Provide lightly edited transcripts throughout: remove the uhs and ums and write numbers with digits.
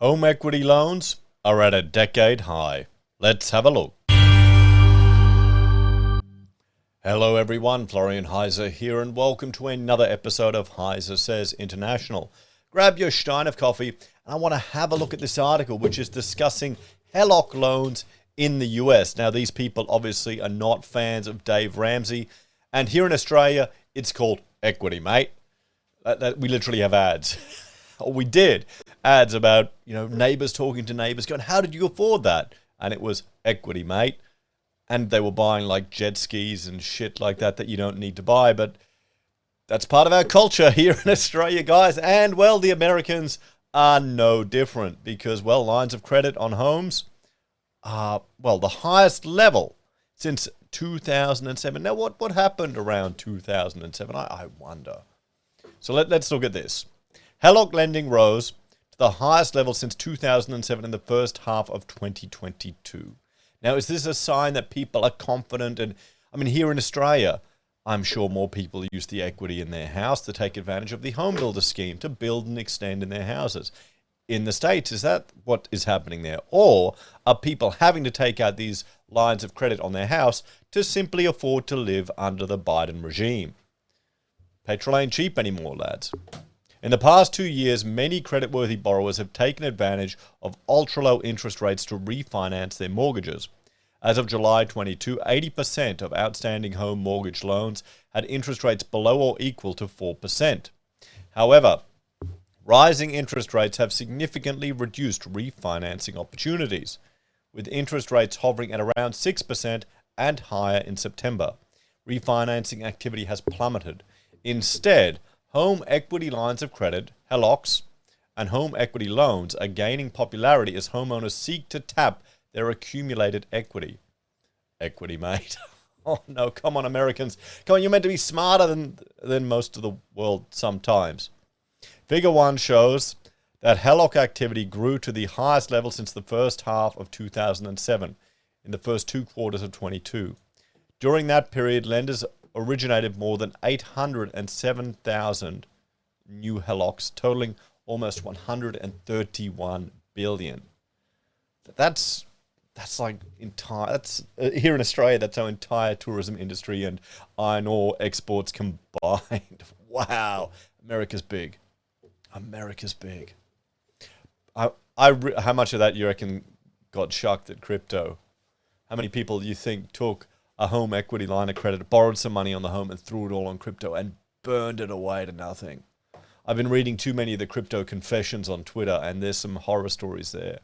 Home equity loans are at a decade high. Let's have a look. Hello everyone, Florian.heise here and welcome to another episode of HeiseSays International. Grab your stein of coffee and I want to have a look at this article which is discussing HELOC loans in the US. Now these people obviously are not fans of Dave Ramsey, and here in Australia it's called Equuty Mate. We literally have ads. Or we did ads about, neighbors talking to neighbors going, how did you afford that? And it was Equuty Mate. And they were buying like jet skis and shit like that you don't need to buy. But that's part of our culture here in Australia, guys. And, well, the Americans are no different because, well, lines of credit on homes are, well, the highest level since 2007. Now, what happened around 2007? I wonder. So let's look at this. HELOC lending rose to the highest level since 2007 in the first half of 2022. Now, is this a sign that people are confident? And I mean, here in Australia, I'm sure more people use the equity in their house to take advantage of the home builder scheme to build and extend in their houses. In the States, is that what is happening there? Or are people having to take out these lines of credit on their house to simply afford to live under the Biden regime? Petrol ain't cheap anymore, lads. In the past 2 years, many creditworthy borrowers have taken advantage of ultra-low interest rates to refinance their mortgages. As of July 22, 80% of outstanding home mortgage loans had interest rates below or equal to 4%. However, rising interest rates have significantly reduced refinancing opportunities, with interest rates hovering at around 6% and higher in September. Refinancing activity has plummeted. Instead, home equity lines of credit, HELOCs, and home equity loans are gaining popularity as homeowners seek to tap their accumulated equity. Equuty Mate. Oh no, come on Americans. Come on, you're meant to be smarter than most of the world sometimes. Figure 1 shows that HELOC activity grew to the highest level since the first half of 2007, in the first 2 quarters of 22. During that period, lenders originated more than 807,000 new HELOCs, totaling almost 131 billion. That's like entire. That's here in Australia. That's our entire tourism industry and iron ore exports combined. Wow, America's big. America's big. How much of that you reckon got shucked at crypto? How many people do you think took a home equity line of credit, borrowed some money on the home and threw it all on crypto and burned it away to nothing? I've been reading too many of the crypto confessions on Twitter and there's some horror stories there.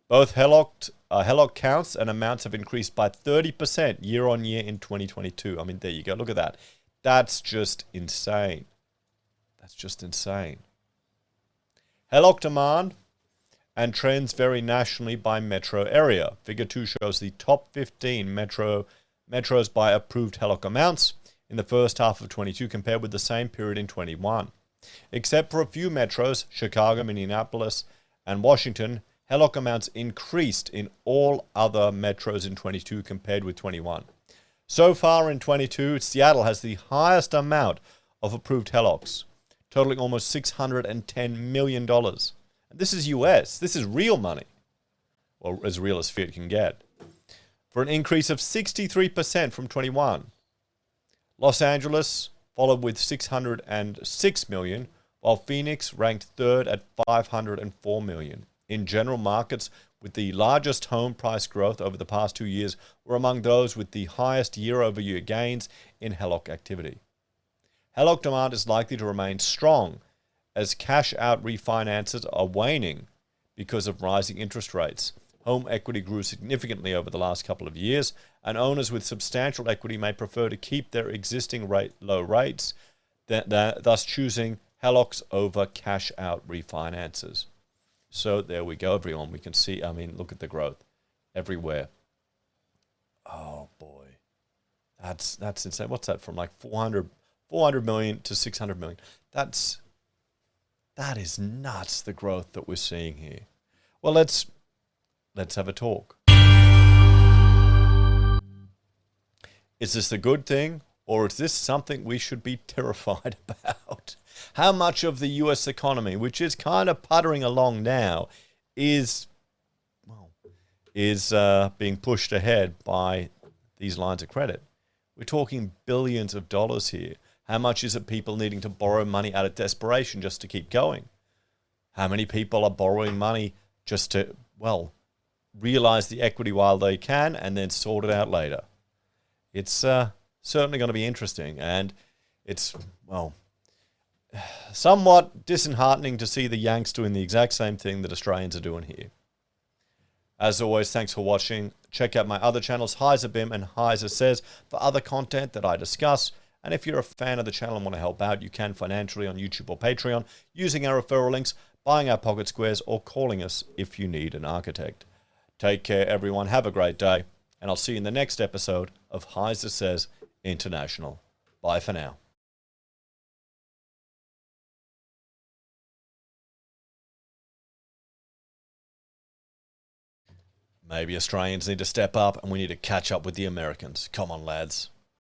Both HELOC counts and amounts have increased by 30% year on year in 2022. I mean, there you go. Look at that. That's just insane. That's just insane. HELOC demand and trends vary nationally by metro area. Figure 2 shows the top 15 metros by approved HELOC amounts in the first half of 22 compared with the same period in 21. Except for a few metros, Chicago, Minneapolis, and Washington, HELOC amounts increased in all other metros in 22 compared with 21. So far in 22, Seattle has the highest amount of approved HELOCs, totaling almost $610 million. This is US. This is real money. Well, as real as fiat can get. For an increase of 63% from 21. Los Angeles followed with 606 million, while Phoenix ranked third at 504 million. In general, markets with the largest home price growth over the past 2 years were among those with the highest year-over-year gains in HELOC activity. HELOC demand is likely to remain strong as cash-out refinances are waning because of rising interest rates. Home equity grew significantly over the last couple of years, and owners with substantial equity may prefer to keep their existing low rates, thus choosing HELOCs over cash-out refinances. So there we go, everyone. We can see, look at the growth everywhere. Oh, boy. That's insane. What's that, from like 400 million to 600 million? That is nuts, the growth that we're seeing here. Well, let's have a talk. Is this a good thing Or is this something we should be terrified about? How much of the US economy, which is kind of puttering along now, is being pushed ahead by these lines of credit? We're talking billions of dollars here. How much is it people needing to borrow money out of desperation just to keep going? How many people are borrowing money just to, well, realize the equity while they can and then sort it out later? It's certainly going to be interesting, and it's, well, somewhat disheartening to see the Yanks doing the exact same thing that Australians are doing here. As always, thanks for watching. Check out my other channels, HeiseBim and HeiseSays, for other content that I discuss. And if you're a fan of the channel and want to help out, you can financially on YouTube or Patreon, using our referral links, buying our pocket squares, or calling us if you need an architect. Take care, everyone. Have a great day. And I'll see you in the next episode of HeiseSays International. Bye for now. Maybe Australians need to step up and we need to catch up with the Americans. Come on, lads.